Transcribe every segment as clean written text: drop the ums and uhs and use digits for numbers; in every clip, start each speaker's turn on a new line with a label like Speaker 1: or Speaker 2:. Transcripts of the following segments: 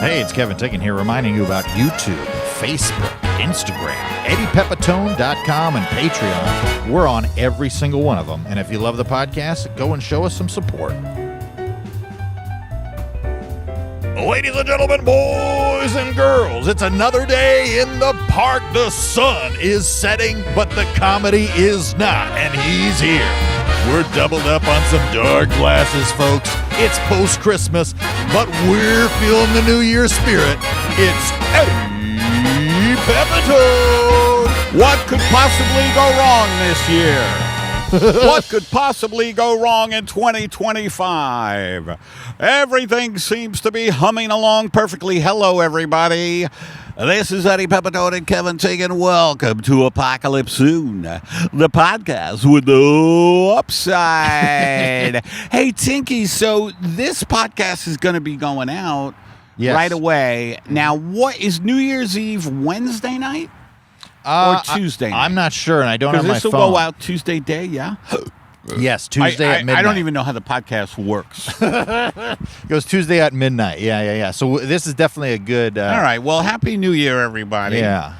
Speaker 1: Hey, it's Kevin Tiggin here reminding you about YouTube, Facebook, Instagram, EddiePepitone.com, and Patreon. We're on every single one of them. And if you love the podcast, go and show us some support. Ladies and gentlemen, boys and girls, it's another day in the park. The sun is setting, but the comedy is not, and he's here. We're doubled up on some dark glasses, folks. It's post-Christmas, but we're feeling the New Year spirit. It's Eddie Pepitone.
Speaker 2: What could possibly go wrong this year? What could possibly go wrong in 2025? Everything seems to be humming along perfectly. Hello, everybody. This is Eddie Pepitone and Kevin Tiggin. Welcome to Apocalypse Soon, the podcast with the upside. Hey, Tinky, so this podcast is going to be going out right away. Now, what is New Year's Eve Wednesday night or Tuesday night?
Speaker 1: I'm not sure, and I don't have my phone.
Speaker 2: This will go out Tuesday day, yeah?
Speaker 1: Yes, Tuesday at midnight.
Speaker 2: I don't even know how the podcast works.
Speaker 1: It goes Tuesday at midnight. Yeah. So this is definitely a good...
Speaker 2: All right. Well, Happy New Year, everybody.
Speaker 1: Yeah.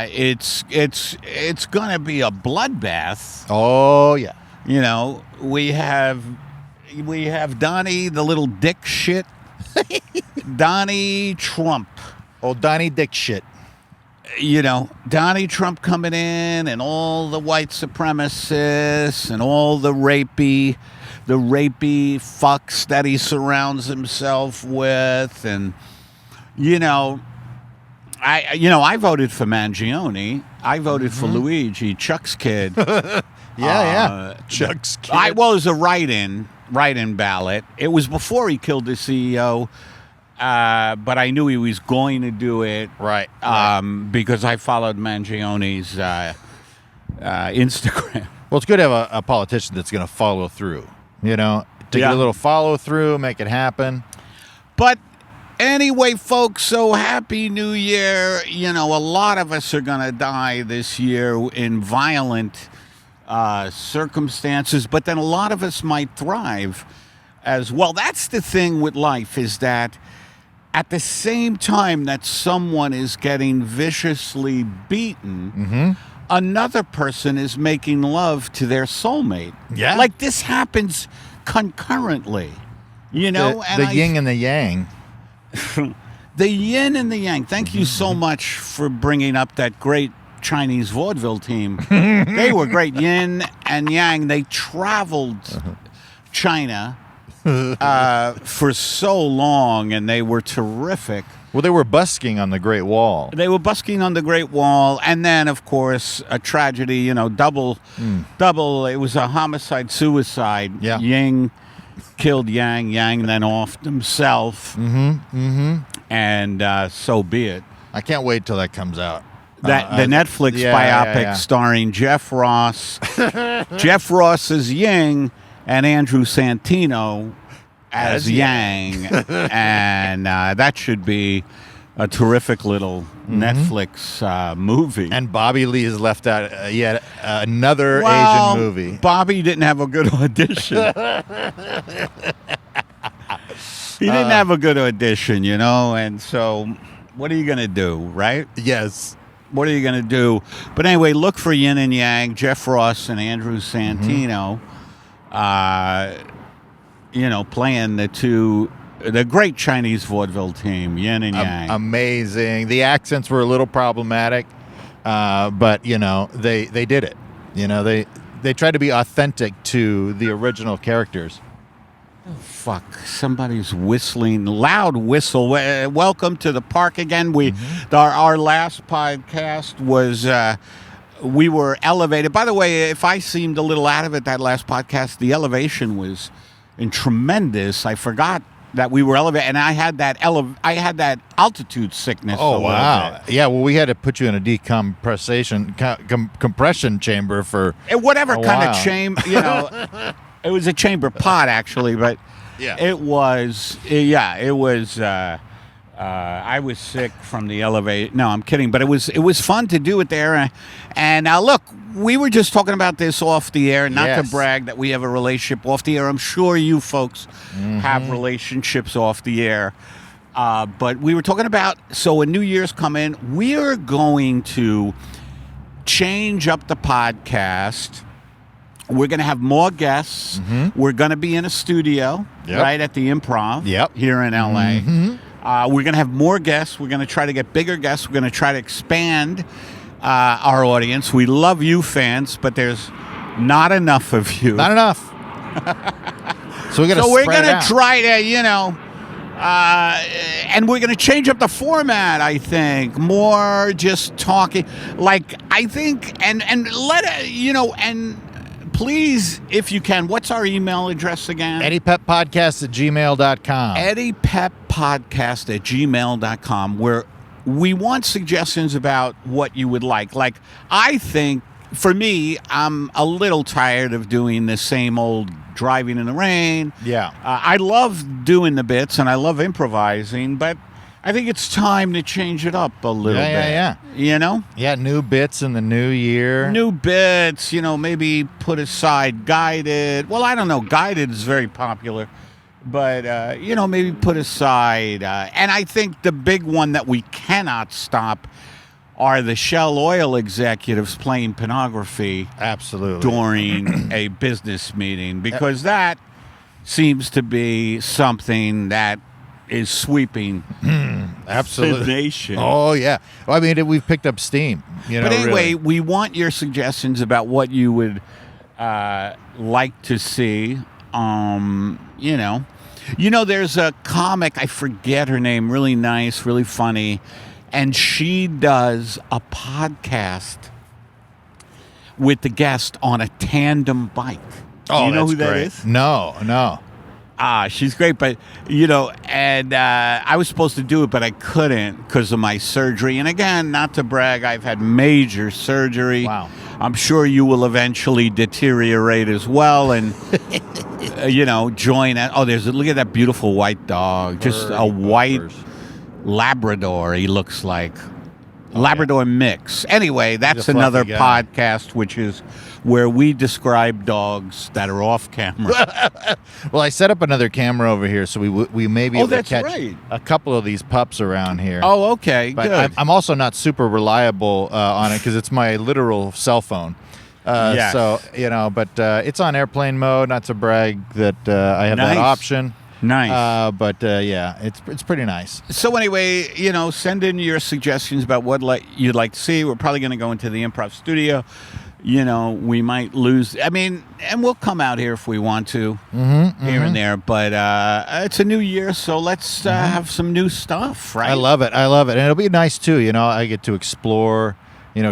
Speaker 2: It's going to be a bloodbath.
Speaker 1: Oh, yeah.
Speaker 2: You know, we have Donnie, the little dick shit. Donnie Trump.
Speaker 1: Old Donnie Dick shit.
Speaker 2: You know, Donnie Trump coming in and all the white supremacists and all the rapey fucks that he surrounds himself with. And, I voted for Mangione. I voted for Luigi, Chuck's kid.
Speaker 1: Yeah. Chuck's kid.
Speaker 2: It was a write-in ballot. It was before he killed the CEO. But I knew he was going to do it,
Speaker 1: right.
Speaker 2: Because I followed Mangione's Instagram.
Speaker 1: Well, it's good to have a politician that's going to follow through, get a little follow through, make it happen.
Speaker 2: But anyway, folks, so Happy New Year. A lot of us are going to die this year in violent circumstances, but then a lot of us might thrive as well. That's the thing with life, is that at the same time that someone is getting viciously beaten, another person is making love to their soulmate.
Speaker 1: Yeah.
Speaker 2: Like this happens concurrently,
Speaker 1: The yin and the yang.
Speaker 2: The yin and the yang. Thank you so much for bringing up that great Chinese vaudeville team. They were great. Yin and yang. They traveled China for so long, and they were terrific.
Speaker 1: Well, they were busking on the Great Wall.
Speaker 2: They were busking on the Great Wall, and then, of course, a tragedy, double. It was a homicide-suicide.
Speaker 1: Yeah.
Speaker 2: Ying killed Yang, Yang then offed himself. And so be it.
Speaker 1: I can't wait till that comes out.
Speaker 2: The Netflix biopic starring Jeff Ross. Jeff Ross as Ying, and Andrew Santino as Yang. And that should be a terrific little Netflix movie.
Speaker 1: And Bobby Lee is left out yet another Asian movie.
Speaker 2: Bobby didn't have a good audition. He didn't have a good audition, and so what are you going to do, right?
Speaker 1: Yes.
Speaker 2: What are you going to do? But anyway, look for Yin and Yang, Jeff Ross and Andrew Santino. Playing the great Chinese vaudeville team, Yin and Yang.
Speaker 1: Amazing. The accents were a little problematic, but they did it. They tried to be authentic to the original characters.
Speaker 2: Oh, fuck! Somebody's whistling. Loud whistle. Welcome to the park again. Our last podcast was. We were elevated. By the way, if I seemed a little out of it that last podcast, the elevation was tremendous. I forgot that we were elevated, and I had that altitude sickness.
Speaker 1: Oh, wow. Yeah, well, we had to put you in a decompression compression chamber for
Speaker 2: whatever kind of chamber, It was a chamber pot, actually, but it was. I was sick from the elevator. No, I'm kidding. But it was fun to do it there. And now, look, we were just talking about this off the air, not to brag that we have a relationship off the air. I'm sure you folks have relationships off the air. But we were talking about, so when New Year's come in, we're going to change up the podcast. We're going to have more guests. We're going to be in a studio, right, at the Improv here in L.A. We're going to have more guests. We're going to try to get bigger guests. We're going to try to expand our audience. We love you fans, but there's not enough of you.
Speaker 1: Not enough. So we're going to
Speaker 2: try to, and we're going to change up the format, I think. More just talking. Like, I think, and please, if you can, what's our email address again?
Speaker 1: EddiePepPodcast@gmail.com.
Speaker 2: EddiePepPodcast@gmail.com, where we want suggestions about what you would like. Like, I think, for me, I'm a little tired of doing the same old driving in the rain.
Speaker 1: Yeah.
Speaker 2: I love doing the bits, and I love improvising, but I think it's time to change it up a little bit.
Speaker 1: Yeah.
Speaker 2: Yeah,
Speaker 1: new bits in the new year.
Speaker 2: New bits, maybe put aside guided. Well, I don't know. Guided is very popular. But, maybe put aside. And I think the big one that we cannot stop are the Shell Oil executives playing pornography.
Speaker 1: Absolutely.
Speaker 2: During a business meeting. Because that seems to be something that is sweeping
Speaker 1: Absolutely.
Speaker 2: the nation.
Speaker 1: Oh, yeah. Well, I mean, we've picked up steam.
Speaker 2: But anyway, we want your suggestions about what you would like to see. There's a comic, I forget her name, really nice, really funny, and she does a podcast with the guest on a tandem bike.
Speaker 1: Oh,
Speaker 2: do you know
Speaker 1: that's
Speaker 2: who that
Speaker 1: great.
Speaker 2: is?
Speaker 1: No.
Speaker 2: She's great, but, and I was supposed to do it, but I couldn't because of my surgery. And again, not to brag, I've had major surgery.
Speaker 1: Wow.
Speaker 2: I'm sure you will eventually deteriorate as well and, join. Look at that beautiful white dog. Just a white Labrador, he looks like. Labrador mix. Anyway, that's another podcast, which is where we describe dogs that are off camera.
Speaker 1: Well, I set up another camera over here, so we may be able to catch a couple of these pups around here.
Speaker 2: Oh, okay,
Speaker 1: but
Speaker 2: good.
Speaker 1: I'm also not super reliable on it because it's my literal cell phone.
Speaker 2: Yes.
Speaker 1: So, but it's on airplane mode, not to brag that I have that option.
Speaker 2: Nice.
Speaker 1: But it's pretty nice.
Speaker 2: So anyway, send in your suggestions about what you'd like to see. We're probably going to go into the Improv studio. We might lose. I mean, and we'll come out here if we want to, here and there. But it's a new year, so let's have some new stuff, right?
Speaker 1: I love it. And it'll be nice, too. I get to explore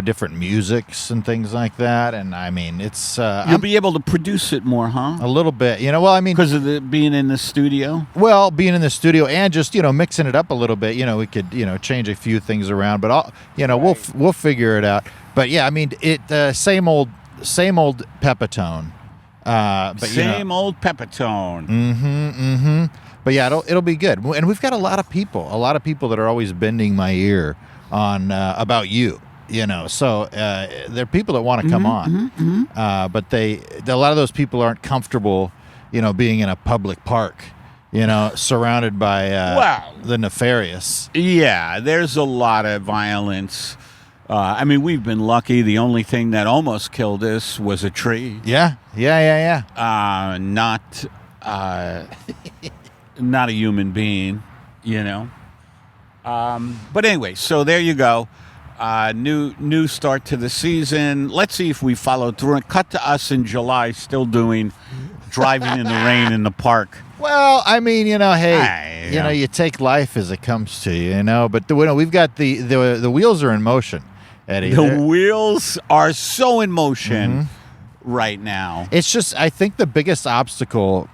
Speaker 1: different musics and things like that. And I mean, it's
Speaker 2: you'll be able to produce it more, huh?
Speaker 1: A little bit. Because
Speaker 2: of being in the studio.
Speaker 1: Well, being in the studio and just mixing it up a little bit. We could change a few things around, but we'll figure it out. But yeah, I mean, same old Pepitone.
Speaker 2: Same old Pepitone.
Speaker 1: But yeah, it'll be good. And we've got a lot of people that are always bending my ear on about you. So there are people that want to come on, but a lot of those people aren't comfortable, being in a public park, surrounded by the nefarious.
Speaker 2: Yeah, there's a lot of violence. We've been lucky. The only thing that almost killed us was a tree.
Speaker 1: Yeah.
Speaker 2: Not a human being, But anyway, so there you go. New start to the season. Let's see if we follow through. And cut to us in July, still doing driving in the rain in the park.
Speaker 1: Well, I mean, hey, you take life as it comes to you, But we've got the wheels are in motion, Eddie.
Speaker 2: The wheels are so in motion right now.
Speaker 1: It's just, I think the biggest obstacle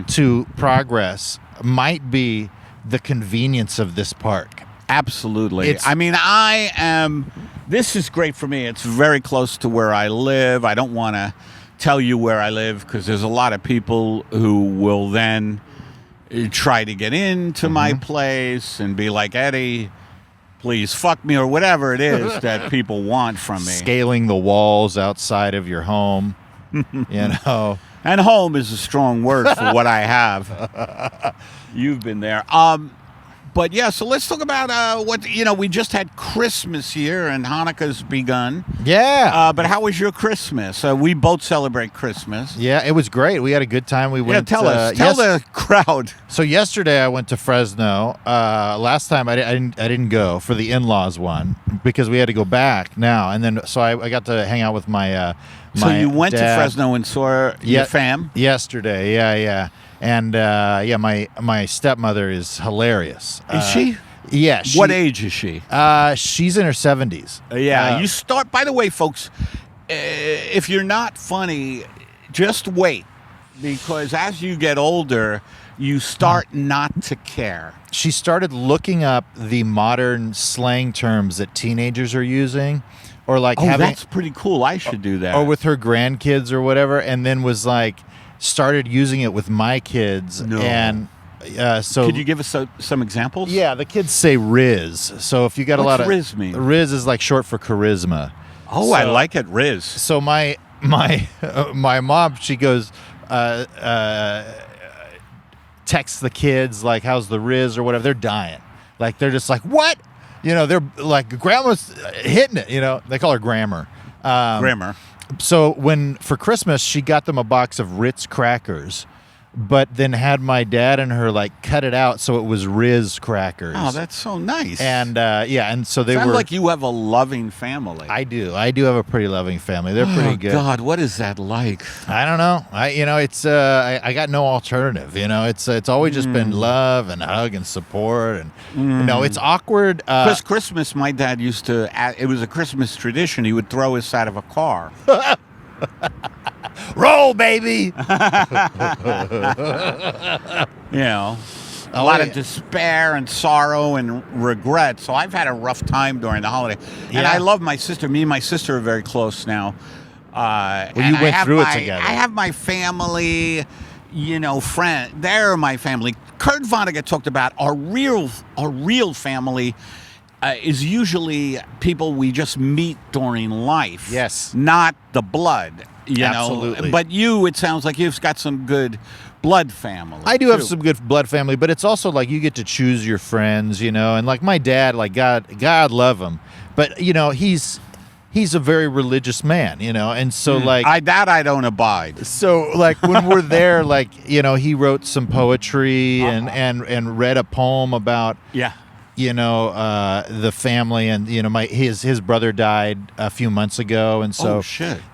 Speaker 1: to progress might be the convenience of this park.
Speaker 2: Absolutely. This is great for me. It's very close to where I live. I don't want to tell you where I live because there's a lot of people who will then try to get into my place and be like, Eddie, please fuck me, or whatever it is that people want from me.
Speaker 1: Scaling the walls outside of your home, And
Speaker 2: home is a strong word for what I have. You've been there. But yeah, so let's talk about we just had Christmas here and Hanukkah's begun.
Speaker 1: Yeah.
Speaker 2: But how was your Christmas? We both celebrate Christmas.
Speaker 1: Yeah, it was great. We had a good time. We went.
Speaker 2: Tell the crowd.
Speaker 1: So yesterday I went to Fresno. Last time I didn't go for the in-laws one because we had to go back now. And then so I got to hang out with my.
Speaker 2: So you went
Speaker 1: dad.
Speaker 2: to Fresno and saw your fam?
Speaker 1: Yesterday, yeah. And my stepmother is hilarious.
Speaker 2: Is she?
Speaker 1: Yeah.
Speaker 2: What age is she?
Speaker 1: She's in her 70s.
Speaker 2: Yeah. You start. By the way, folks, if you're not funny, just wait, because as you get older, you start not to care.
Speaker 1: She started looking up the modern slang terms that teenagers are using. Or like
Speaker 2: that's pretty cool. I should do that.
Speaker 1: Or with her grandkids or whatever, and then was like started using it with my kids.
Speaker 2: No.
Speaker 1: And so
Speaker 2: could you give us some examples?
Speaker 1: Yeah, the kids say Riz. So if you got a lot of
Speaker 2: Riz mean?
Speaker 1: Riz is like short for charisma.
Speaker 2: Oh, I like it, Riz.
Speaker 1: So my mom, she goes texts the kids like, "How's the Riz?" or whatever. They're dying. Like they're just like, "What?" They're like, grandma's hitting it, They call her Grammar.
Speaker 2: Grammar.
Speaker 1: So for Christmas, she got them a box of Ritz crackers, but then had my dad and her like cut it out so it was Riz crackers.
Speaker 2: Oh, that's so nice.
Speaker 1: And and so they
Speaker 2: Sounds
Speaker 1: were
Speaker 2: like you have a loving family.
Speaker 1: I do have a pretty loving family. They're pretty good.
Speaker 2: God, what is that like?
Speaker 1: I don't know. It's I got no alternative. It's always just been love and hug and support and it's awkward.
Speaker 2: Because Christmas, my dad used to. It was a Christmas tradition. He would throw us out of a car.
Speaker 1: Roll, baby.
Speaker 2: A lot of despair and sorrow and regret. So I've had a rough time during the holiday.
Speaker 1: Yeah.
Speaker 2: And I love my sister. Me and my sister are very close now.
Speaker 1: You went through it together.
Speaker 2: I have my family, friend. They're my family. Kurt Vonnegut talked about our real family is usually people we just meet during life.
Speaker 1: Yes.
Speaker 2: Not the blood.
Speaker 1: Absolutely.
Speaker 2: But it sounds like you've got some good blood family.
Speaker 1: I do have some good blood family, but it's also like you get to choose your friends, and like my dad, like God love him, but he's a very religious man, and so like
Speaker 2: I don't abide.
Speaker 1: So like when we're there, like he wrote some poetry and read a poem about the family, and his brother died a few months ago, and so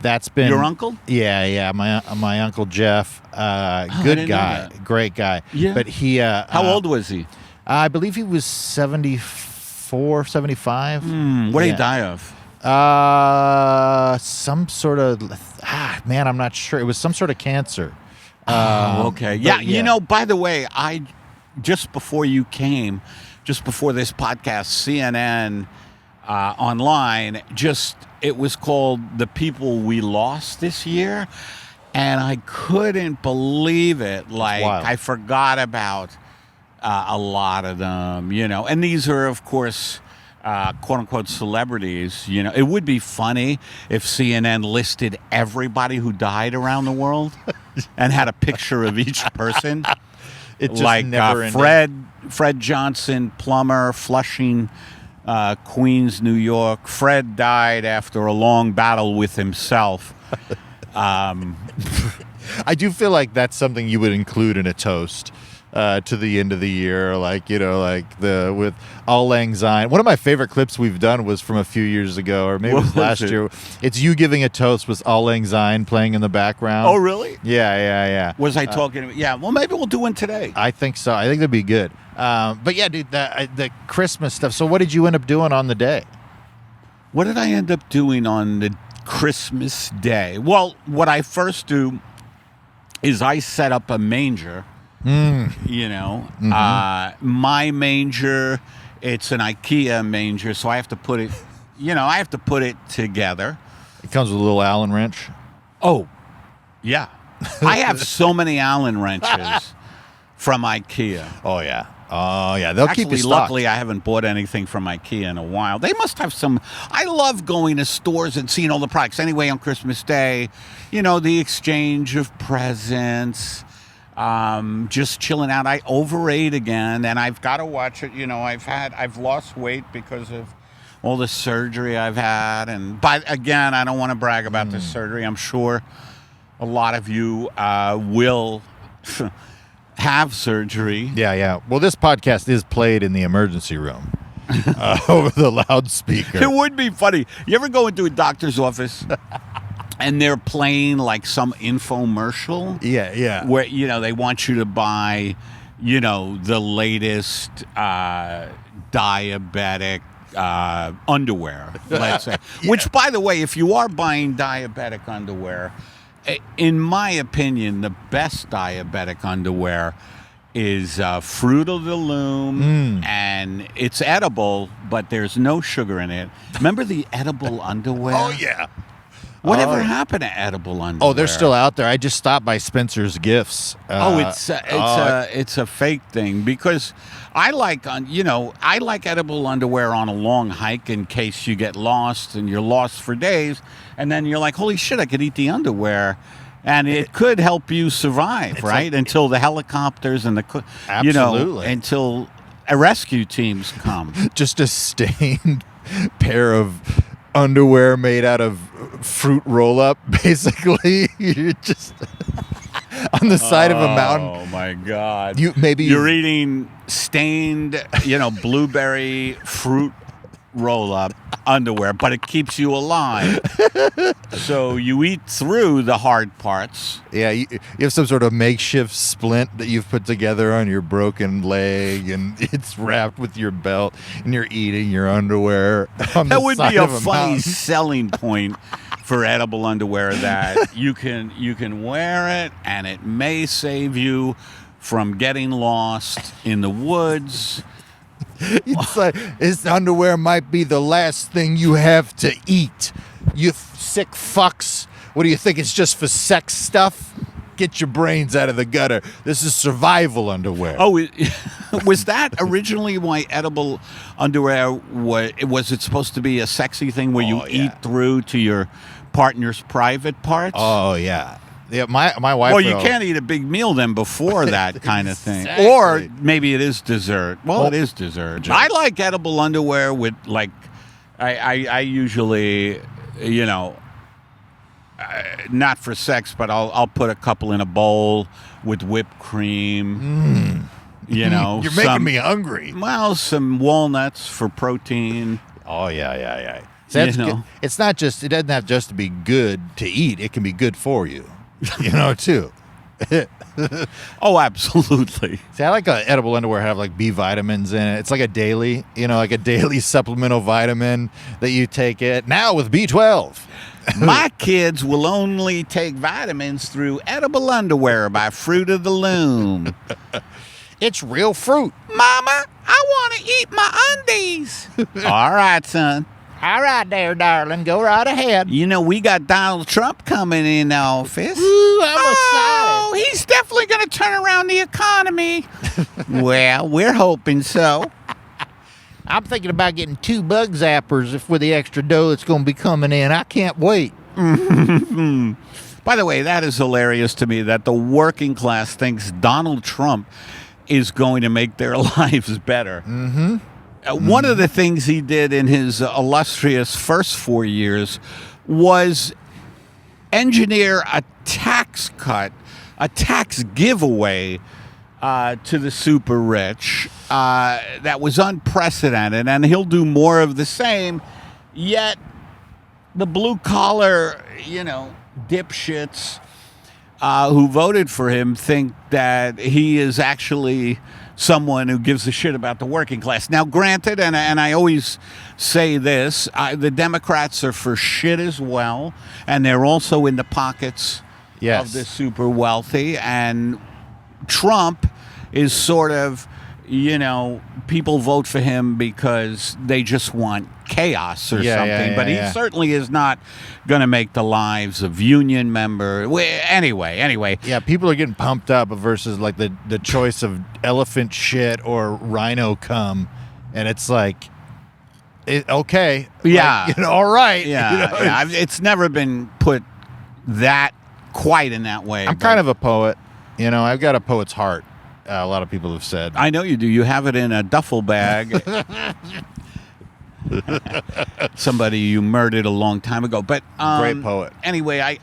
Speaker 1: that's been
Speaker 2: your uncle.
Speaker 1: Yeah, my uncle Jeff, good guy, great guy.
Speaker 2: Yeah,
Speaker 1: but he
Speaker 2: how old was he?
Speaker 1: I believe he was 74, 75.
Speaker 2: What did he die of?
Speaker 1: Some sort of I'm not sure. It was some sort of cancer.
Speaker 2: Okay. Yeah. By the way, just before you came. Just before this podcast, CNN online, it was called The People We Lost This Year. And I couldn't believe it. Like, I forgot about a lot of them, And these are, of course, quote-unquote celebrities. It would be funny if CNN listed everybody who died around the world and had a picture of each person.
Speaker 1: It just never
Speaker 2: Fred Johnson, plumber, Flushing, Queens, New York. Fred died after a long battle with himself.
Speaker 1: I do feel like that's something you would include in a toast to the end of the year, with Auld Lang Syne. One of my favorite clips we've done was from a few years ago, or maybe it was last year. It's you giving a toast with Auld Lang Syne playing in the background.
Speaker 2: Oh, really?
Speaker 1: Yeah.
Speaker 2: Was I talking? Yeah. Well, maybe we'll do one today.
Speaker 1: I think so. I think that'd be good. But yeah, dude, the Christmas stuff. So what did you end up doing on the day?
Speaker 2: What did I end up doing on the Christmas day? Well, what I first do is I set up a manger. My manger, it's an IKEA manger, so I have to put it, together.
Speaker 1: It comes with a little Allen wrench.
Speaker 2: Oh, yeah. I have so many Allen wrenches from IKEA.
Speaker 1: Oh, yeah. They'll keep you stocked.
Speaker 2: Luckily, I haven't bought anything from IKEA in a while. They must have some. I love going to stores and seeing all the products. Anyway, on Christmas Day, the exchange of presents. Just chilling out. I overate again, and I've got to watch it. I've lost weight because of all the surgery I've had, but again, I don't want to brag about the surgery. I'm sure a lot of you will have surgery.
Speaker 1: Yeah. Well, this podcast is played in the emergency room over the loudspeaker.
Speaker 2: It would be funny. You ever go into a doctor's office and they're playing like some infomercial?
Speaker 1: Yeah.
Speaker 2: Where, they want you to buy, the latest diabetic underwear, let's say.
Speaker 1: Yeah.
Speaker 2: Which, by the way, if you are buying diabetic underwear, in my opinion, the best diabetic underwear is Fruit of the Loom, and it's edible, but there's no sugar in it. Remember the edible underwear?
Speaker 1: Oh, yeah.
Speaker 2: Whatever happened to edible underwear?
Speaker 1: Oh, they're still out there. I just stopped by Spencer's Gifts.
Speaker 2: It's a fake thing, because I like edible underwear on a long hike in case you get lost and you're lost for days, and then you're like, holy shit, I could eat the underwear. And it could help you survive, right? Until the helicopters and
Speaker 1: Absolutely.
Speaker 2: Until rescue teams come.
Speaker 1: Just a stained pair of underwear made out of fruit roll-up, basically. You're just on the side of a mountain.
Speaker 2: Oh my God!
Speaker 1: You're
Speaker 2: eating stained, blueberry fruit roll-up underwear, but it keeps you alive. So you eat through the hard parts.
Speaker 1: Yeah, you have some sort of makeshift splint that you've put together on your broken leg, and it's wrapped with your belt, and you're eating your underwear on the
Speaker 2: That would
Speaker 1: side
Speaker 2: be a
Speaker 1: of
Speaker 2: funny
Speaker 1: mountain.
Speaker 2: selling point for edible underwear, that you can wear it, and it may save you from getting lost in the woods.
Speaker 1: It's like, this underwear might be the last thing you have to eat. You sick fucks. What do you think? It's just for sex stuff? Get your brains out of the gutter. This is survival underwear.
Speaker 2: Oh, was that originally why edible underwear was it supposed to be a sexy thing where you eat through to your partner's private parts?
Speaker 1: Oh, yeah. Yeah, my wife.
Speaker 2: Well, you can't eat a big meal then before that kind of thing.
Speaker 1: Exactly.
Speaker 2: Or maybe it is dessert. Well, it is dessert. I like edible underwear with, like, I usually, not for sex, but I'll put a couple in a bowl with whipped cream. You're
Speaker 1: making me hungry.
Speaker 2: Well, some walnuts for protein.
Speaker 1: Oh, yeah. So it's not just, it doesn't have just to be good to eat. It can be good for you, too.
Speaker 2: Oh, absolutely.
Speaker 1: See, I like edible underwear have like B vitamins in it. It's like a daily, like a daily supplemental vitamin that you take it now with B12.
Speaker 2: My kids will only take vitamins through edible underwear by Fruit of the Loom.
Speaker 1: It's real fruit.
Speaker 2: Mama, I want to eat my undies. All right, son.
Speaker 1: All right there, darling. Go right ahead.
Speaker 2: We got Donald Trump coming in office.
Speaker 1: Ooh, I'm
Speaker 2: excited. He's definitely going to turn around the economy. Well, we're hoping so.
Speaker 1: I'm thinking about getting 2 bug zappers for the extra dough that's going to be coming in. I can't wait.
Speaker 2: By the way, that is hilarious to me that the working class thinks Donald Trump is going to make their lives better.
Speaker 1: Mm-hmm.
Speaker 2: One of the things he did in his illustrious first 4 years was engineer a tax cut, a tax giveaway to the super rich that was unprecedented, and he'll do more of the same. Yet the blue collar, dipshits who voted for him think that he is actually someone who gives a shit about the working class. Now, granted, and I always say this, the Democrats are for shit as well, and they're also in the pockets of the super wealthy, and Trump is sort of, people vote for him because they just want chaos or something, but he certainly is not going to make the lives of union members. Anyway.
Speaker 1: Yeah, people are getting pumped up versus like the choice of elephant shit or rhino cum, and it's like, okay.
Speaker 2: Yeah.
Speaker 1: Like, all right.
Speaker 2: Yeah. It's never been put that quite in that way.
Speaker 1: I'm kind of a poet. You know, I've got a poet's heart. A lot of people have said.
Speaker 2: I know you do. You have it in a duffel bag. Somebody you murdered a long time ago. But
Speaker 1: Great poet.
Speaker 2: Anyway,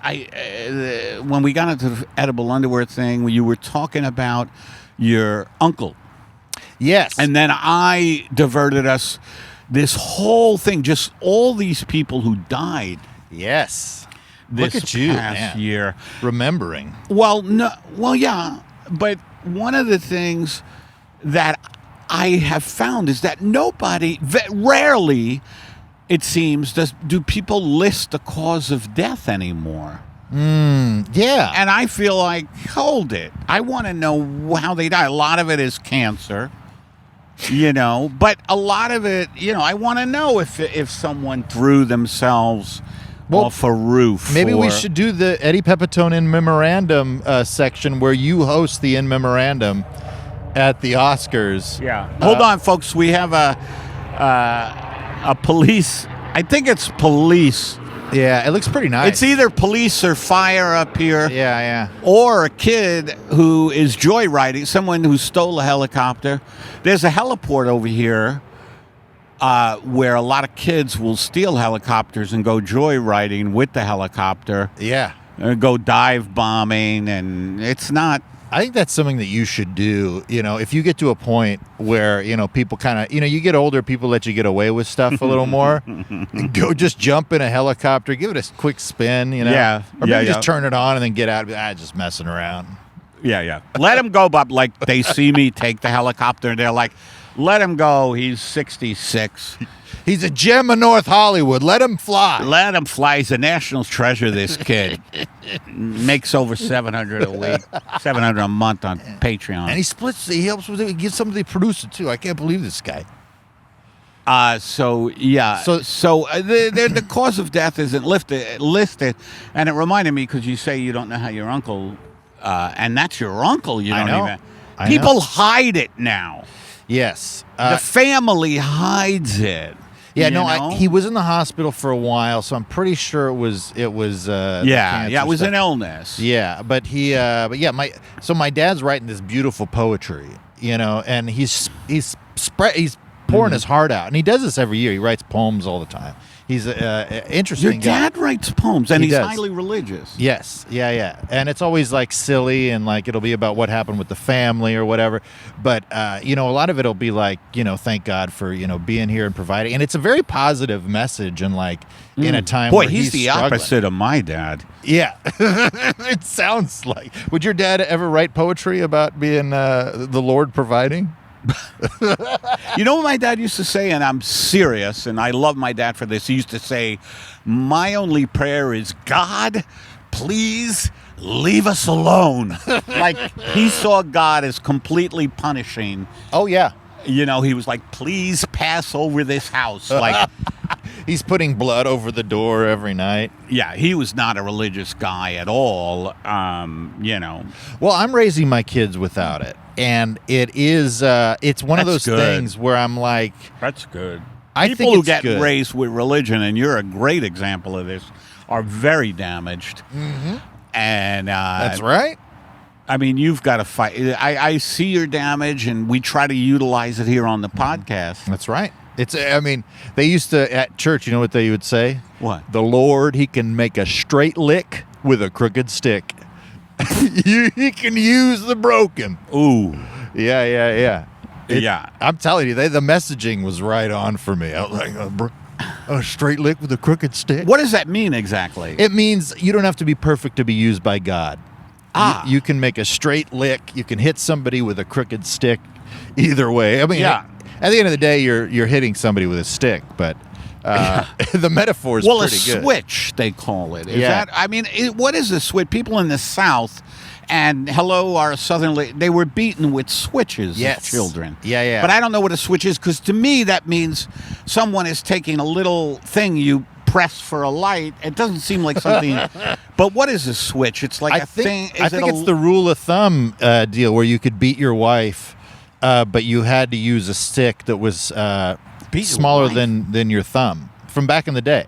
Speaker 2: when we got into the edible underwear thing, you were talking about your uncle.
Speaker 1: Yes.
Speaker 2: And then I diverted us this whole thing, just all these people who died.
Speaker 1: Yes.
Speaker 2: This
Speaker 1: Look at you,
Speaker 2: past year.
Speaker 1: Remembering.
Speaker 2: Well, no, well, yeah, but one of the things that I have found is that rarely, it seems, do people list the cause of death anymore.
Speaker 1: Yeah.
Speaker 2: And I feel like, hold it. I want to know how they die. A lot of it is cancer, you know, but a lot of it, you know, I want to know if someone threw themselves off a roof.
Speaker 1: Maybe we should do the Eddie Pepitone in memorandum section where you host the in memorandum at the Oscars.
Speaker 2: Yeah. Hold on, folks. We have a police. I think it's police.
Speaker 1: Yeah, it looks pretty nice.
Speaker 2: It's either police or fire up here.
Speaker 1: Yeah.
Speaker 2: Or a kid who is joyriding, someone who stole a helicopter. There's a heliport over here where a lot of kids will steal helicopters and go joyriding with the helicopter.
Speaker 1: Yeah.
Speaker 2: And go dive bombing, and it's not...
Speaker 1: I think that's something that you should do. You know, if you get to a point where, you know, people kind of, you know, you get older, people let you get away with stuff a little more. Go just jump in a helicopter, give it a quick spin, you know.
Speaker 2: Yeah.
Speaker 1: Or maybe just turn it on and then get out. Just messing around.
Speaker 2: Yeah. Let him go, Bob. Like, they see me take the helicopter, and they're like, let him go. He's 66.
Speaker 1: He's a gem of North Hollywood. Let him fly.
Speaker 2: Let him fly. He's a national treasure, this kid. Makes over $700 a week, $700 a month on Patreon.
Speaker 1: And he helps with it. He gives some to the producer, too. I can't believe this guy.
Speaker 2: So the cause of death isn't listed. And it reminded me, because you say you don't know how your uncle, and that's your uncle, you don't even. People hide it now.
Speaker 1: Yes.
Speaker 2: The family hides it.
Speaker 1: Yeah, he was in the hospital for a while, so I'm pretty sure it was
Speaker 2: it was an illness.
Speaker 1: Yeah, but my dad's writing this beautiful poetry, you know, and he's pouring his heart out, and he does this every year. He writes poems all the time. He's interesting.
Speaker 2: Your dad writes poems, and he's
Speaker 1: does.
Speaker 2: highly religious.
Speaker 1: Yes, yeah, and it's always like silly, and like it'll be about what happened with the family or whatever. But you know, a lot of it'll be like, you know, thank God for, you know, being here and providing, and it's a very positive message, and like in a time.
Speaker 2: Boy,
Speaker 1: where
Speaker 2: he's the
Speaker 1: struggling.
Speaker 2: opposite of my dad.
Speaker 1: Yeah, it sounds like. Would your dad ever write poetry about being the Lord providing?
Speaker 2: You know what my dad used to say, and I'm serious, and I love my dad for this. He used to say, my only prayer is, God, please leave us alone. Like, he saw God as completely punishing.
Speaker 1: Oh, yeah.
Speaker 2: You know, he was like, please pass over this house. Like,
Speaker 1: he's putting blood over the door every night.
Speaker 2: Yeah, he was not a religious guy at all, you know.
Speaker 1: Well, I'm raising my kids without it. And it is, it's one of those things where I'm like...
Speaker 2: That's good.
Speaker 1: People who
Speaker 2: get raised with religion, and you're a great example of this, are very damaged. Mm-hmm. And...
Speaker 1: that's right.
Speaker 2: I mean, you've got to fight. I see your damage, and we try to utilize it here on the podcast.
Speaker 1: That's right. I mean, they used to, at church, you know what they would say?
Speaker 2: What?
Speaker 1: The Lord, he can make a straight lick with a crooked stick. He can use the broken.
Speaker 2: Ooh.
Speaker 1: Yeah.
Speaker 2: Yeah.
Speaker 1: I'm telling you, the messaging was right on for me. I was like, a straight lick with a crooked stick.
Speaker 2: What does that mean exactly?
Speaker 1: It means you don't have to be perfect to be used by God. You can make a straight lick. You can hit somebody with a crooked stick. Either way. I mean, at the end of the day, you're hitting somebody with a stick, but the metaphor is pretty good.
Speaker 2: Well, a switch, they call it. Is that? I mean, what is a switch? People in the South, and our Southern, they were beaten with switches as children.
Speaker 1: Yeah.
Speaker 2: But I don't know what a switch is, because to me that means someone is taking a little thing you press for a light. It doesn't seem like something. But what is a switch? It's like thing.
Speaker 1: I think it's the rule of thumb deal where you could beat your wife, but you had to use a stick that was smaller than your thumb from back in the day.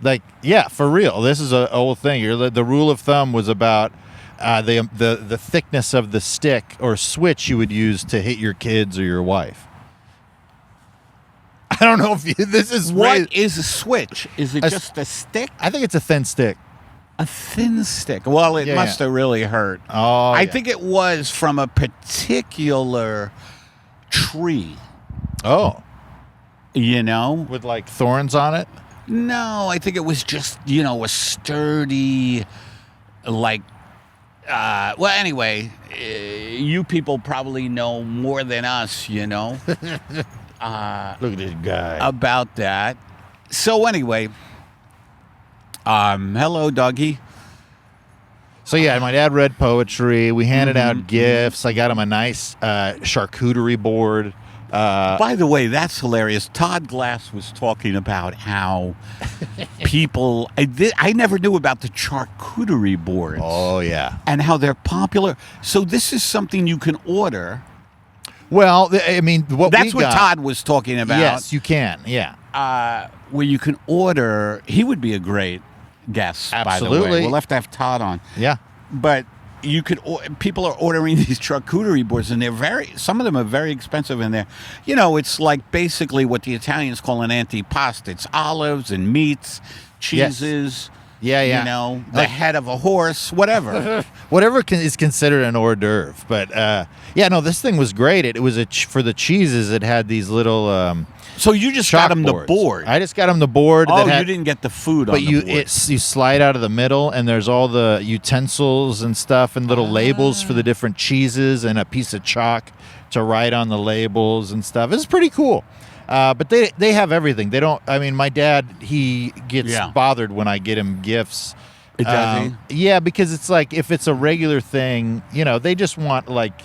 Speaker 1: Like, yeah, for real. This is an old thing. The rule of thumb was about the thickness of the stick or switch you would use to hit your kids or your wife. I don't know if this is
Speaker 2: what is a switch? Is it just a stick?
Speaker 1: I think it's a thin stick.
Speaker 2: A thin stick. Well, it must have really hurt.
Speaker 1: Oh,
Speaker 2: I think it was from a particular tree.
Speaker 1: Oh,
Speaker 2: with
Speaker 1: like thorns on it.
Speaker 2: No, I think it was just a sturdy, like. Well, anyway, you people probably know more than us,
Speaker 1: Look at this guy.
Speaker 2: About that. So anyway, hello, Dougie.
Speaker 1: So yeah, my dad read poetry. We handed out gifts. I got him a nice charcuterie board.
Speaker 2: By the way, that's hilarious. Todd Glass was talking about how people... I never knew about the charcuterie boards.
Speaker 1: Oh, yeah.
Speaker 2: And how they're popular. So this is something you can order.
Speaker 1: Well, I mean,
Speaker 2: that's what Todd was talking about.
Speaker 1: Yes, you can, yeah.
Speaker 2: Where you can order... He would be a great guest,
Speaker 1: Absolutely.
Speaker 2: By the way. We'll have to have Todd on.
Speaker 1: Yeah.
Speaker 2: But... people are ordering these charcuterie boards, and some of them are very expensive in there. It's like basically what the Italians call an antipasta. It's olives and meats, cheeses.
Speaker 1: Yes. Yeah.
Speaker 2: The head of a horse, whatever.
Speaker 1: Whatever is considered an hors d'oeuvre. But this thing was great. It was for the cheeses. It had these little.
Speaker 2: So you just got him the board.
Speaker 1: I just got him the board.
Speaker 2: Oh, you didn't get the food on the board.
Speaker 1: But you slide out of the middle, and there's all the utensils and stuff and little labels for the different cheeses and a piece of chalk to write on the labels and stuff. It's pretty cool. But they have everything. They don't. I mean, my dad, he gets bothered when I get him gifts.
Speaker 2: Does he?
Speaker 1: Yeah, because it's like if it's a regular thing, they just want like.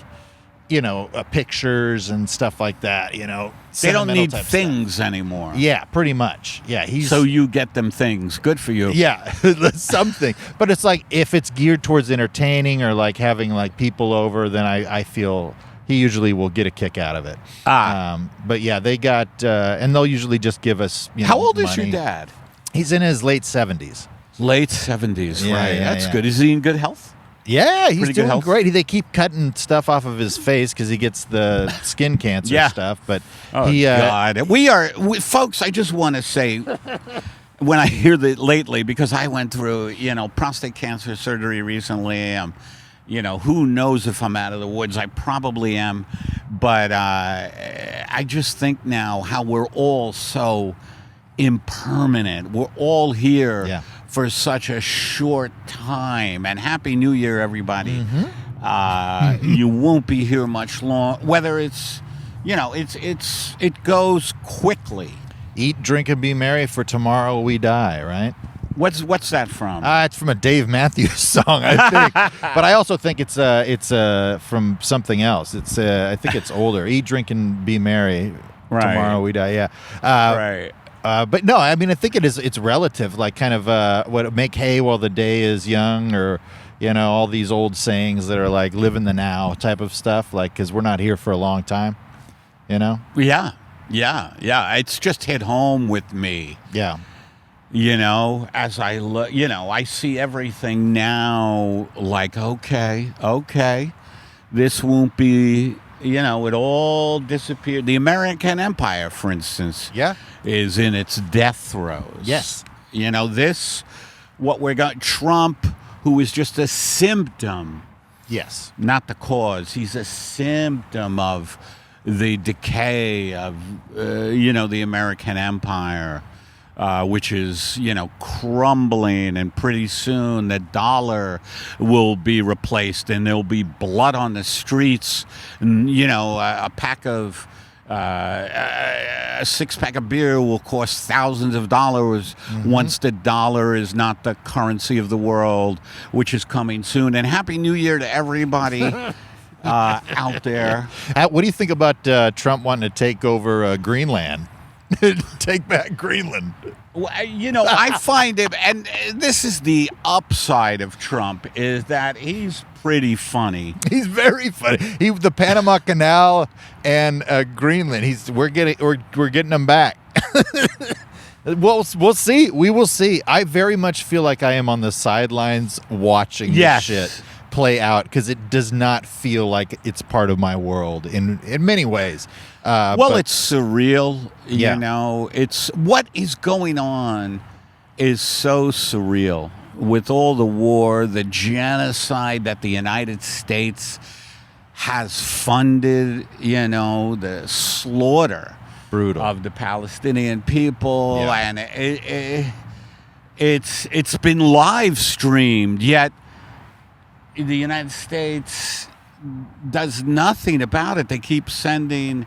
Speaker 1: Pictures and stuff like that,
Speaker 2: They don't need things anymore.
Speaker 1: Yeah, pretty much. Yeah,
Speaker 2: so you get them things. Good for you.
Speaker 1: Yeah, something. But it's like if it's geared towards entertaining or like having like people over, then I feel he usually will get a kick out of it. But yeah, they got, and they'll usually just give us,
Speaker 2: How old
Speaker 1: money.
Speaker 2: Is your dad?
Speaker 1: He's in his late 70s.
Speaker 2: Late 70s,
Speaker 1: yeah,
Speaker 2: right.
Speaker 1: Yeah,
Speaker 2: That's good. Is he in good health?
Speaker 1: Yeah, he's
Speaker 2: Pretty
Speaker 1: doing great. They keep cutting stuff off of his face because he gets the skin cancer stuff. But
Speaker 2: God, folks. I just want to say, when I hear that lately, because I went through, prostate cancer surgery recently. Who knows if I'm out of the woods? I probably am, but I just think now how we're all so impermanent. We're all here.
Speaker 1: Yeah.
Speaker 2: For such a short time. And Happy New Year, everybody. You won't be here much long. Whether it's, it goes quickly.
Speaker 1: Eat, drink, and be merry, for tomorrow we die, right?
Speaker 2: What's that from?
Speaker 1: It's from a Dave Matthews song, I think. But I also think it's from something else. I think it's older. Eat, drink, and be merry.
Speaker 2: Right.
Speaker 1: Tomorrow we die. Yeah.
Speaker 2: Right.
Speaker 1: But no, I mean, I think it's relative, like kind of what make hay while the day is young, or all these old sayings that are like live in the now type of stuff, like because we're not here for a long time,
Speaker 2: Yeah. It's just hit home with me.
Speaker 1: Yeah.
Speaker 2: As I look, I see everything now like, okay, this won't be. It all disappeared. The American Empire, for instance, is in its death throes.
Speaker 1: Yes.
Speaker 2: What we got, Trump, who is just a symptom.
Speaker 1: Yes.
Speaker 2: Not the cause. He's a symptom of the decay of, the American Empire. Which is, crumbling, and pretty soon the dollar will be replaced, and there'll be blood on the streets, and, a six-pack of beer will cost thousands of dollars once the dollar is not the currency of the world, which is coming soon. And Happy New Year to everybody out there.
Speaker 1: What do you think about Trump wanting to take over Greenland? Take back Greenland.
Speaker 2: Well, I find it, and this is the upside of Trump, is that he's pretty funny.
Speaker 1: He's very funny. The Panama Canal and Greenland. We're getting them back. We'll see. We will see. I very much feel like I am on the sidelines watching this shit. play out because it does not feel like it's part of my world in many ways.
Speaker 2: Well, it's surreal.
Speaker 1: Yeah.
Speaker 2: You know, it's what is going on is so surreal with all the war, the genocide that the United States has funded, you know, the slaughter
Speaker 1: brutal
Speaker 2: of the Palestinian people,
Speaker 1: Yeah.
Speaker 2: and it's been live streamed, yet the United States does nothing about it. They keep sending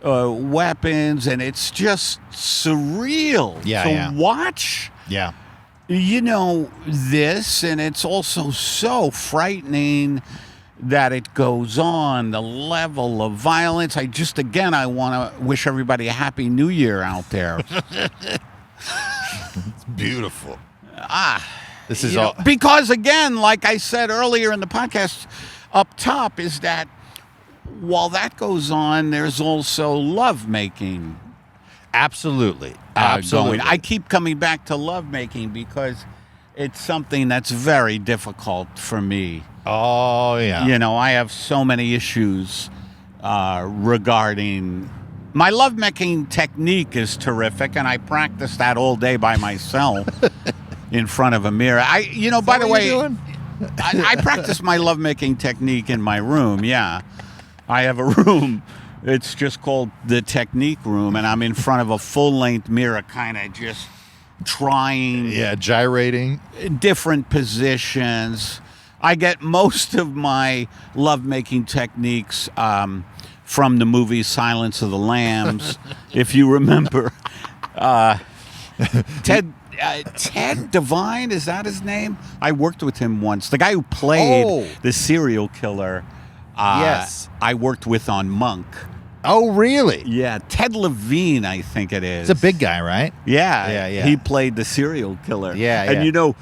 Speaker 2: weapons, and it's just surreal to watch.
Speaker 1: Yeah.
Speaker 2: You know, this, and it's also so frightening that it goes on, the level of violence. I want to wish everybody a happy new year out there.
Speaker 1: It's beautiful. This is
Speaker 2: You know, because again, like I said earlier in the podcast up top, is that while that goes on, there's also lovemaking.
Speaker 1: Absolutely.
Speaker 2: Going. I keep coming back to lovemaking because it's something that's very difficult for me.
Speaker 1: Oh, yeah.
Speaker 2: You know, I have so many issues regarding my lovemaking technique is terrific, and I practice that all day by myself in front of a mirror. By the way, I practice my lovemaking technique in my room. Yeah, I have a room. It's just called the technique room, and I'm in front of a full-length mirror, kind of just trying.
Speaker 1: Yeah, gyrating.
Speaker 2: Different positions. I get most of my lovemaking techniques from the movie Silence of the Lambs, if you remember. Ted Devine, is that his name? I worked with him once. The guy who played the serial killer.
Speaker 1: Yes.
Speaker 2: I worked with on Monk.
Speaker 1: Oh, really?
Speaker 2: Yeah, Ted Levine, I think it is.
Speaker 1: He's a big guy, right?
Speaker 2: Yeah.
Speaker 1: Yeah.
Speaker 2: He played the serial killer.
Speaker 1: Yeah,
Speaker 2: And
Speaker 1: yeah.
Speaker 2: you know,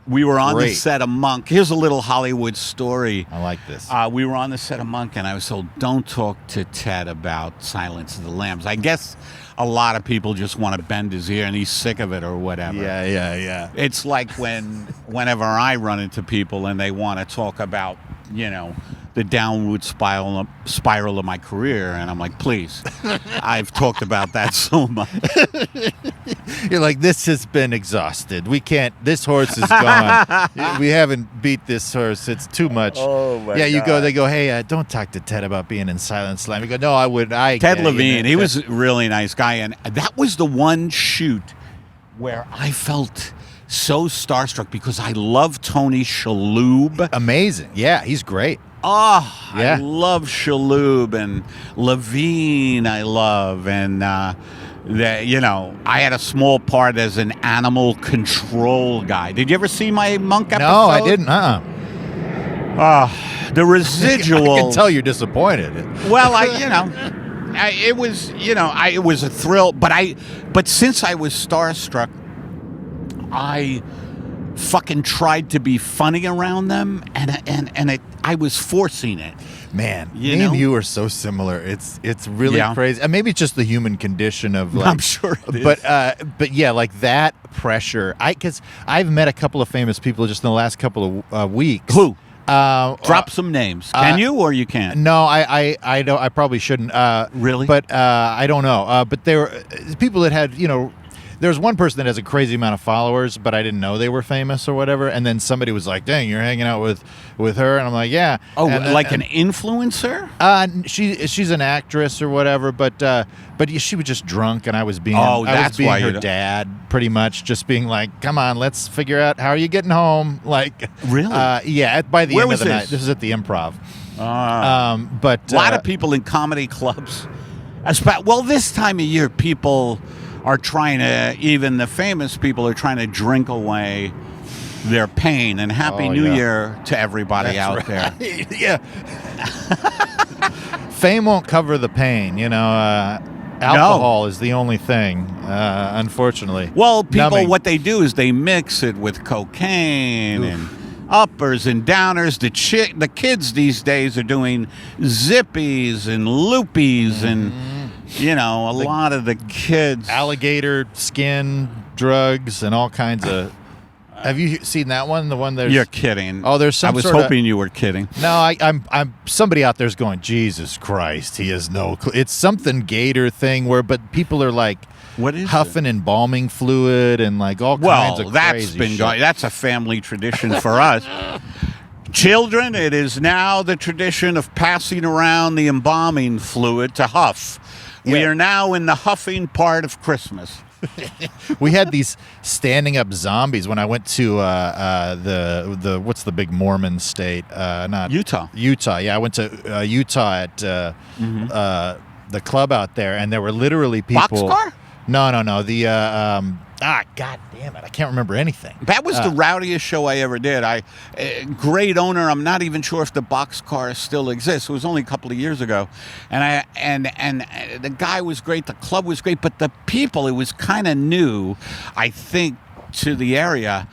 Speaker 2: we were on the set of Monk. Here's a little Hollywood story.
Speaker 1: I like this.
Speaker 2: We were on the set of Monk, and I was told, don't talk to Ted about Silence of the Lambs. I guess a lot of people just want to bend his ear, and he's sick of it or whatever.
Speaker 1: Yeah.
Speaker 2: It's like whenever I run into people and they want to talk about, you know, the downward spiral of my career, and I'm like, please, I've talked about that so much.
Speaker 1: You're like, this has been exhausted. We can't. This horse is gone. We haven't beat this horse. It's too much.
Speaker 2: Oh my
Speaker 1: Yeah,
Speaker 2: God.
Speaker 1: They go, hey, don't talk to Ted about being in Silent Slam. You go, no, I would.
Speaker 2: Ted Levine, he was a really nice guy, and that was the one shoot where I felt so starstruck because I love Tony Shalhoub.
Speaker 1: Amazing. Yeah, he's great.
Speaker 2: Oh,
Speaker 1: Yeah.
Speaker 2: I love Shalhoub and Levine. I love, and I had a small part as an animal control guy. Did you ever see my Monk episode?
Speaker 1: No, I didn't.
Speaker 2: The residual.
Speaker 1: I can tell you're disappointed.
Speaker 2: Well, it was a thrill, but since I was starstruck, I fucking tried to be funny around them, and I was forcing it.
Speaker 1: Man,
Speaker 2: You
Speaker 1: me and
Speaker 2: know?
Speaker 1: you are so similar. It's really crazy. And maybe it's just the human condition of like.
Speaker 2: I'm sure it is.
Speaker 1: But yeah, like that pressure. Because I've met a couple of famous people just in the last couple of weeks.
Speaker 2: Who?
Speaker 1: Drop
Speaker 2: some names. Can you or you can't?
Speaker 1: No, I don't. I probably shouldn't.
Speaker 2: Really?
Speaker 1: But I don't know. But there were people that had, there's one person that has a crazy amount of followers, but I didn't know they were famous or whatever. And then somebody was like, "Dang, you're hanging out with her," and I'm like, "Yeah."
Speaker 2: Oh,
Speaker 1: and,
Speaker 2: like an influencer?
Speaker 1: She's an actress or whatever, but she was just drunk, and I was being
Speaker 2: why
Speaker 1: her dad, pretty much, just being like, "Come on, let's figure out how are you getting home." Like,
Speaker 2: really?
Speaker 1: Yeah. By the
Speaker 2: Where
Speaker 1: end
Speaker 2: was
Speaker 1: of the
Speaker 2: this?
Speaker 1: night, this is at the Improv.
Speaker 2: But a lot of people in comedy clubs. Well, this time of year, people are trying to, even the famous people are trying to drink away their pain. And Happy New Year to everybody out there.
Speaker 1: Yeah. Fame won't cover the pain, alcohol is the only thing, unfortunately.
Speaker 2: Well, people,
Speaker 1: Numbing.
Speaker 2: what they do is they mix it with cocaine and uppers and downers. The kids these days are doing zippies and loopies and, a lot of the kids.
Speaker 1: Alligator skin drugs and all kinds of Have you seen that one? The one there's.
Speaker 2: You're kidding.
Speaker 1: Oh, there's some.
Speaker 2: I was hoping you were kidding.
Speaker 1: No, I'm. Somebody out there's going, Jesus Christ, he has no clue. It's something gator thing but people are like.
Speaker 2: What is
Speaker 1: huffing embalming fluid and like all kinds of crazy
Speaker 2: been
Speaker 1: shit.
Speaker 2: going. That's a family tradition for us. Children, it is now the tradition of passing around the embalming fluid to huff.
Speaker 1: Yeah.
Speaker 2: We are now in the huffing part of Christmas.
Speaker 1: We had these standing up zombies when I went to the what's the big Mormon state? Not
Speaker 2: Utah.
Speaker 1: Utah. Yeah, I went to Utah at the club out there, and there were literally people.
Speaker 2: Boxcar?
Speaker 1: No. The God damn it! I can't remember anything.
Speaker 2: That was the rowdiest show I ever did. Great owner. I'm not even sure if the Boxcar still exists. It was only a couple of years ago, and the guy was great. The club was great, but the people, it was kind of new, I think, to the area,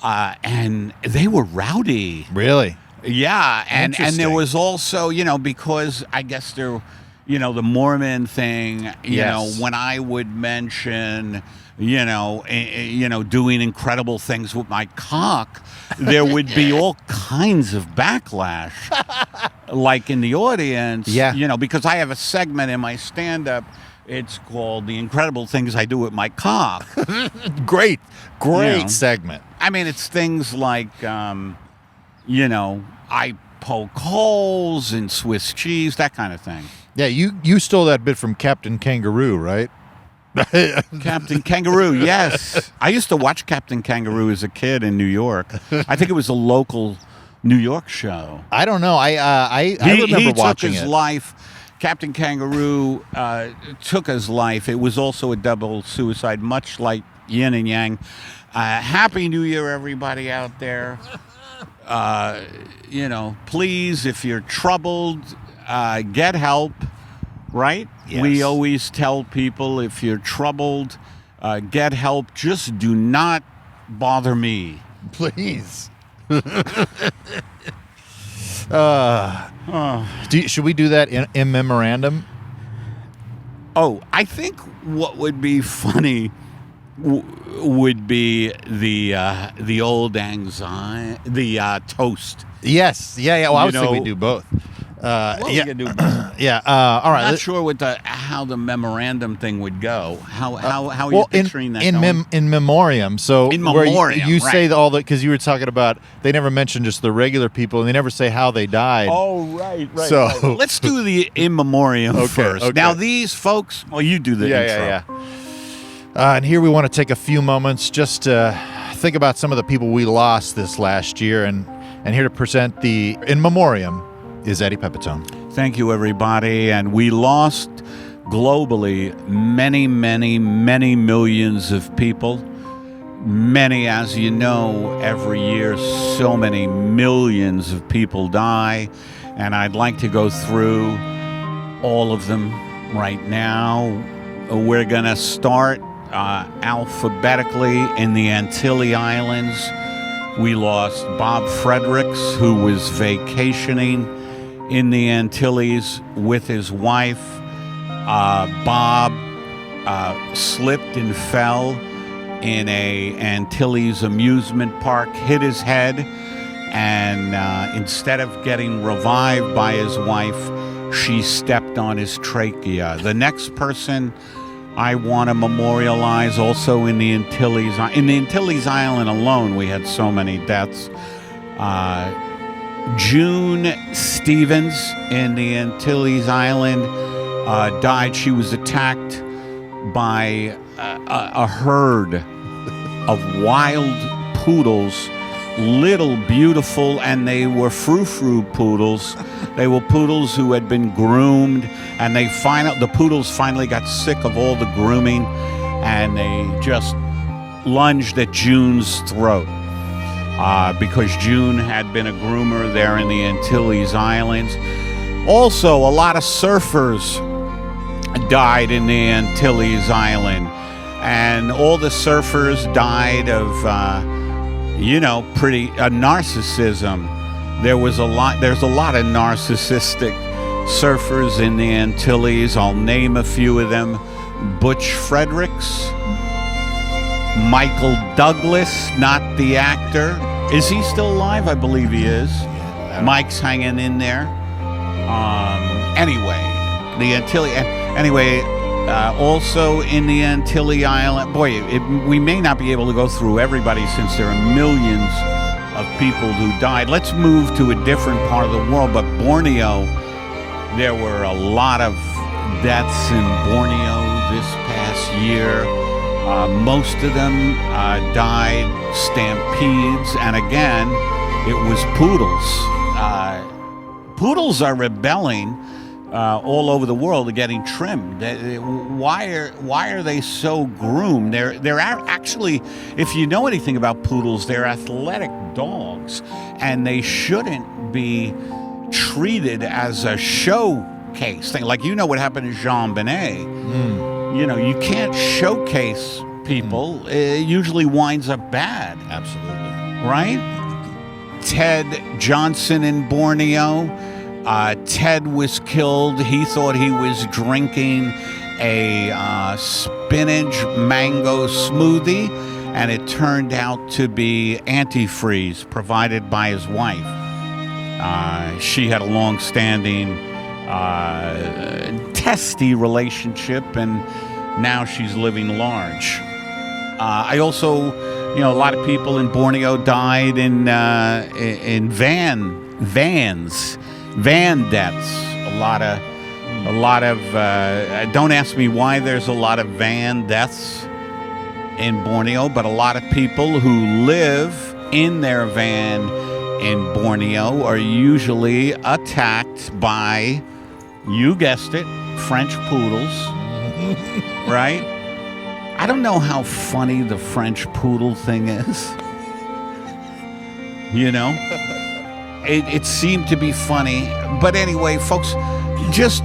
Speaker 2: and they were rowdy.
Speaker 1: Really?
Speaker 2: Yeah, and there was also, because I guess there. The Mormon thing, when I would mention, doing incredible things with my cock, there would be all kinds of backlash, like in the audience, because I have a segment in my stand-up. It's called The Incredible Things I Do with My Cock.
Speaker 1: Great segment.
Speaker 2: I mean, it's things like, I poke holes in Swiss cheese, that kind of thing.
Speaker 1: Yeah, you stole that bit from Captain Kangaroo, right?
Speaker 2: Captain Kangaroo, yes. I used to watch Captain Kangaroo as a kid in New York. I think it was a local New York show.
Speaker 1: I don't know. I remember watching
Speaker 2: his life. Captain Kangaroo took his life. It was also a double suicide, much like Yin and Yang. Happy New Year, everybody out there. Please, if you're troubled, get help, right?
Speaker 1: Yes.
Speaker 2: We always tell people, if you're troubled, get help. Just do not bother me.
Speaker 1: Please. Should we do that in memorandum?
Speaker 2: Oh, I think what would be funny would be the old anxiety, the toast.
Speaker 1: Yes. Yeah. Well, I would say we do both.
Speaker 2: We can do both.
Speaker 1: Yeah. All right.
Speaker 2: I'm not sure how the memorandum thing would go. How are you picturing that?
Speaker 1: In memoriam. So
Speaker 2: in memoriam,
Speaker 1: you
Speaker 2: right.
Speaker 1: say all that because you were talking about they never mention just the regular people and they never say how they died.
Speaker 2: Oh, right.
Speaker 1: So
Speaker 2: right. Let's do the in memoriam first.
Speaker 1: Okay.
Speaker 2: Now these folks. Well, you do the intro.
Speaker 1: Yeah. And here we want to take a few moments just to think about some of the people we lost this last year, and here to present the in memoriam is Eddie Pepitone.
Speaker 2: Thank you, everybody. And we lost globally many, many, many millions of people. Many, as you know, every year so many millions of people die. And I'd like to go through all of them right now. We're going to start alphabetically in the Antilles Islands. We lost Bob Fredericks, who was vacationing in the Antilles with his wife. Bob slipped and fell in a Antilles amusement park, hit his head, and instead of getting revived by his wife, she stepped on his trachea. The next person I want to memorialize also in the Antilles. In the Antilles Island alone, we had so many deaths. June Stevens in the Antilles Island died. She was attacked by a herd of wild poodles, little, beautiful, and they were frou-frou poodles. They were poodles who had been groomed, and the poodles finally got sick of all the grooming, and they just lunged at June's throat because June had been a groomer there in the Antilles Islands. Also, a lot of surfers died in the Antilles Island, and all the surfers died of narcissism. There's a lot of narcissistic surfers in the Antilles. I'll name a few of them. Butch Fredericks, Michael Douglas, not the actor. Is he still alive? I believe he is.
Speaker 1: Yeah,
Speaker 2: Mike's hanging in there. Anyway, the Antilles. Anyway, also in the Antilles Island. Boy, we may not be able to go through everybody since there are millions of people who died. Let's move to a different part of the world. But Borneo, there were a lot of deaths in Borneo this past year. Most of them died stampedes, and again, it was poodles. Poodles are rebelling all over the world, getting trimmed. Why are they so groomed? They're actually, if you know anything about poodles, they're athletic dogs, and they shouldn't be treated as a showcase thing. Like, you know what happened to Jean Benet. You know, you can't showcase people. It usually winds up bad.
Speaker 1: absolutely.
Speaker 2: Right? Ted Johnson in Borneo. Ted was killed. He thought he was drinking a spinach mango smoothie, and it turned out to be antifreeze provided by his wife. She had a long-standing testy relationship, and now she's living large. I also, a lot of people in Borneo died in van deaths. A lot of. Don't ask me why there's a lot of van deaths in Borneo, but a lot of people who live in their van in Borneo are usually attacked by, you guessed it, French poodles, right? I don't know how funny the French poodle thing is. It seemed to be funny. But anyway, folks, just,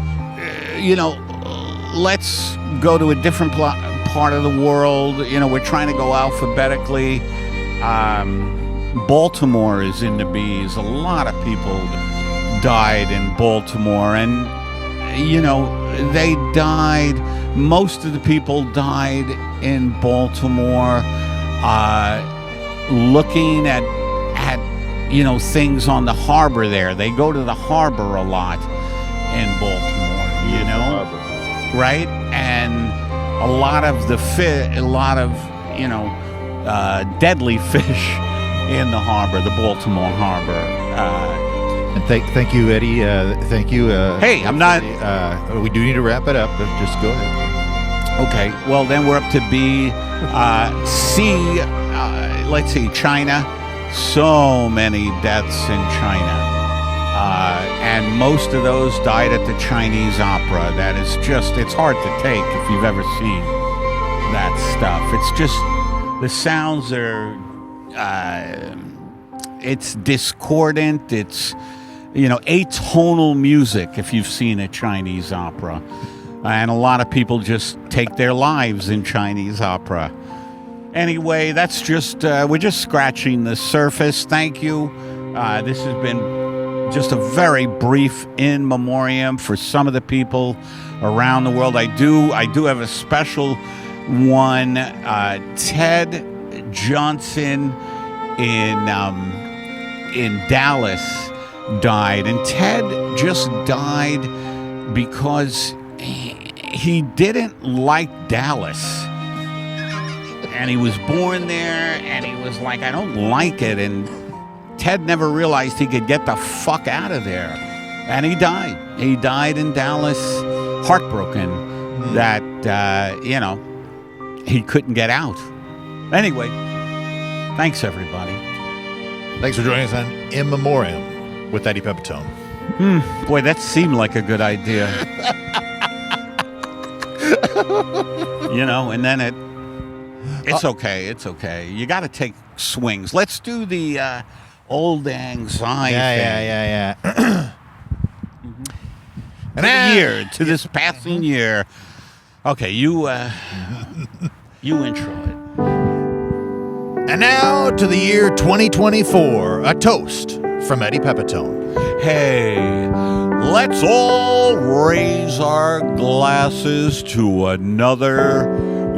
Speaker 2: let's go to a different part of the world. We're trying to go alphabetically. Baltimore is in the bees. A lot of people died in Baltimore, and they died. Most of the people died in Baltimore looking at things on the harbor there. They go to the harbor a lot in Baltimore, right? And a lot of deadly fish in the harbor, the Baltimore harbor.
Speaker 1: And thank you, Eddie. Thank you.
Speaker 2: Hey, I'm not.
Speaker 1: We do need to wrap it up, but just go ahead.
Speaker 2: Okay. Well, then we're up to B. C. Let's see. China. So many deaths in China, and most of those died at the Chinese opera. That is it's hard to take if you've ever seen that stuff. It's just the sounds are. It's discordant. It's atonal music, if you've seen a Chinese opera. And a lot of people just take their lives in Chinese opera. Anyway, that's just, we're just scratching the surface. Thank you. This has been just a very brief in memoriam for some of the people around the world. I do have a special one. Ted Johnson in Dallas died, and Ted just died because he didn't like Dallas, and he was born there, and he was like, I don't like it, and Ted never realized he could get the fuck out of there, and he died in Dallas, heartbroken that he couldn't get out. Anyway, thanks everybody.
Speaker 1: Thanks for joining us on In Memoriam with Eddie Pepitone.
Speaker 2: Boy, that seemed like a good idea. And then it's okay. It's okay. You got to take swings. Let's do the old anxiety thing.
Speaker 1: Yeah.
Speaker 2: To this passing year. Okay, you intro it.
Speaker 1: And now to the year 2024, a toast from Eddie Pepitone.
Speaker 2: Hey, let's all raise our glasses to another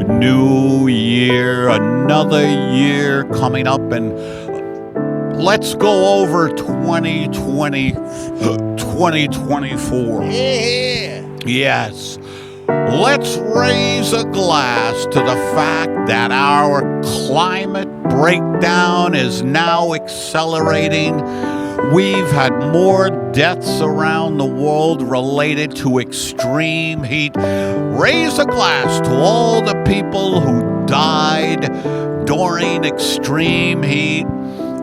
Speaker 2: new year, another year coming up, and let's go over 2024.
Speaker 1: Yeah.
Speaker 2: Yes. Let's raise a glass to the fact that our climate breakdown is now accelerating. We've had more deaths around the world related to extreme heat. Raise a glass to all the people who died during extreme heat,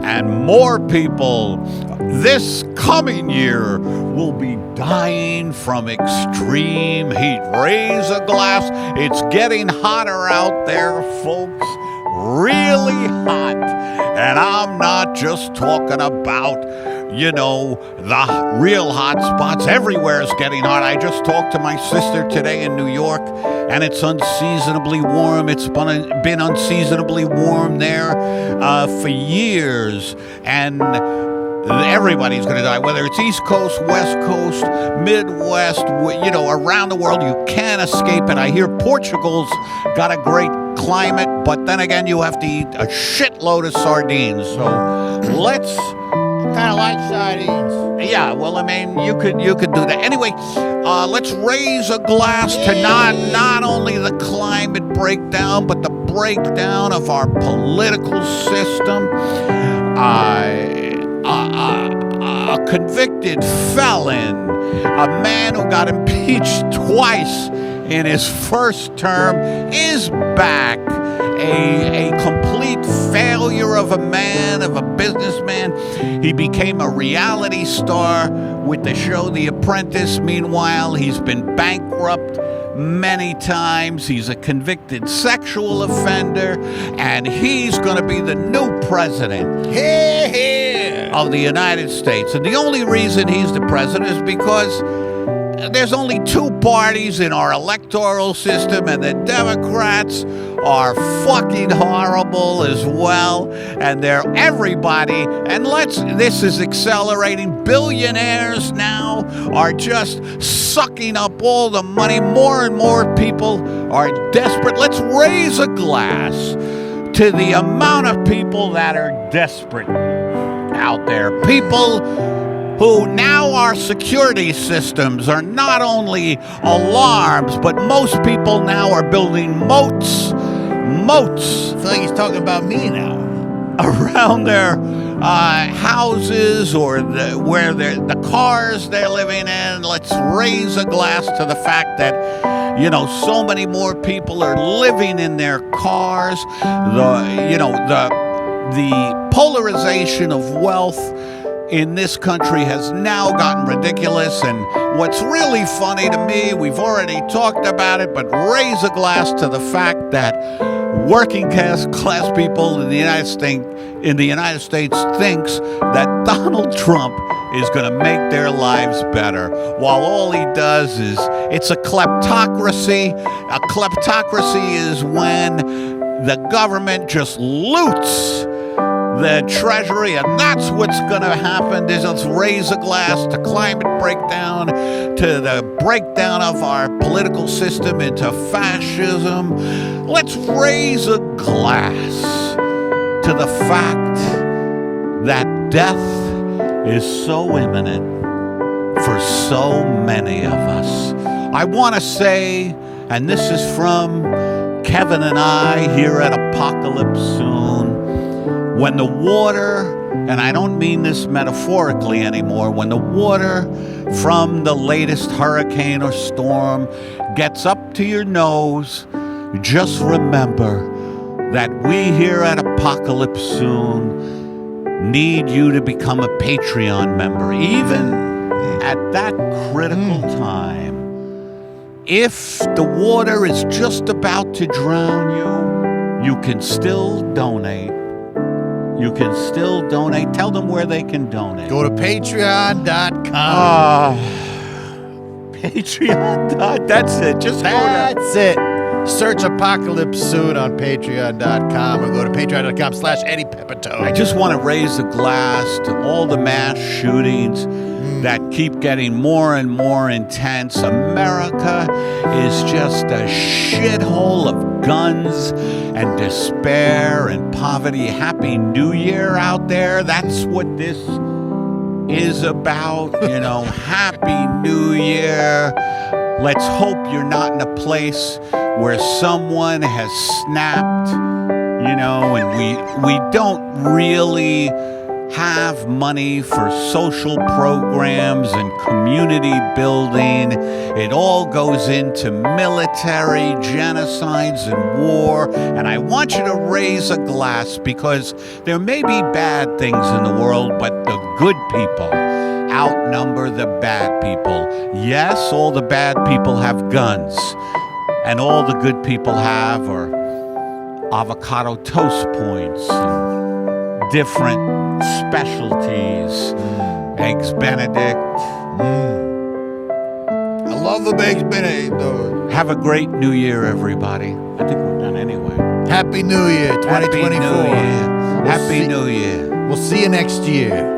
Speaker 2: and more people this coming year will be dying from extreme heat. Raise a glass. It's getting hotter out there, folks. Really hot. And I'm not just talking about, the real hot spots. Everywhere is getting hot. I just talked to my sister today in New York, and it's unseasonably warm. It's been unseasonably warm there for years. And everybody's going to die, whether it's East Coast, West Coast, Midwest, around the world. You can't escape it. I hear Portugal's got a great climate, but then again, you have to eat a shitload of sardines. So let's
Speaker 1: Kind of like sardines.
Speaker 2: Yeah, well, I mean, you could do that. Anyway, let's raise a glass to not only the climate breakdown, but the breakdown of our political system. A convicted felon, a man who got impeached twice in his first term, is back. A complete failure of a man, of a businessman. He became a reality star with the show The Apprentice. Meanwhile, he's been bankrupt many times. He's a convicted sexual offender, and he's going to be the new president of the United States. And the only reason he's the president is because there's only two parties in our electoral system, and the Democrats are fucking horrible as well, and they're everybody. And this is accelerating. Billionaires now are just sucking up all the money. More and more people are desperate. Let's raise a glass to the amount of people that are desperate out there. People who now our security systems are not only alarms, but most people now are building moats.
Speaker 1: I feel like he's talking about me now.
Speaker 2: Around their houses or the cars they're living in. Let's raise a glass to the fact that, so many more people are living in their cars. The polarization of wealth in this country has now gotten ridiculous. And what's really funny to me, we've already talked about it, but raise a glass to the fact that working class people in the United States thinks that Donald Trump is going to make their lives better, while all he does is, it's a kleptocracy. A kleptocracy is when the government just loots the treasury, and that's what's going to happen. Let's raise a glass to climate breakdown, to the breakdown of our political system into fascism. Let's raise a glass to the fact that death is so imminent for so many of us. I want to say, and this is from Kevin and I here at Apocalypse Soon, when the water, and I don't mean this metaphorically anymore, when the water from the latest hurricane or storm gets up to your nose, just remember that we here at Apocalypse Soon need you to become a Patreon member, even at that critical time. If the water is just about to drown you, you can still donate. You can still donate. Tell them where they can donate.
Speaker 1: Go to patreon.com.
Speaker 2: Patreon. That's it.
Speaker 1: That's it. Search Apocalypse Soon on patreon.com, or go to patreon.com/Eddie Pepitone.
Speaker 2: I just want to raise a glass to all the mass shootings that keep getting more and more intense. America is just a shithole of guns and despair and poverty. Happy New Year out there. That's what this is about, Happy New Year. Let's hope you're not in a place where someone has snapped, and we don't really have money for social programs and community building. It all goes into military, genocides, and war. And I want you to raise a glass, because there may be bad things in the world, but the good people outnumber the bad people. Yes, all the bad people have guns, and all the good people have are avocado toast points, and different specialties, Eggs Benedict.
Speaker 1: I love the Eggs Benedict, though.
Speaker 2: Have a great New Year, everybody. I think we're done anyway.
Speaker 1: Happy New Year, 2024.
Speaker 2: Happy New Year.
Speaker 1: We'll see you next year.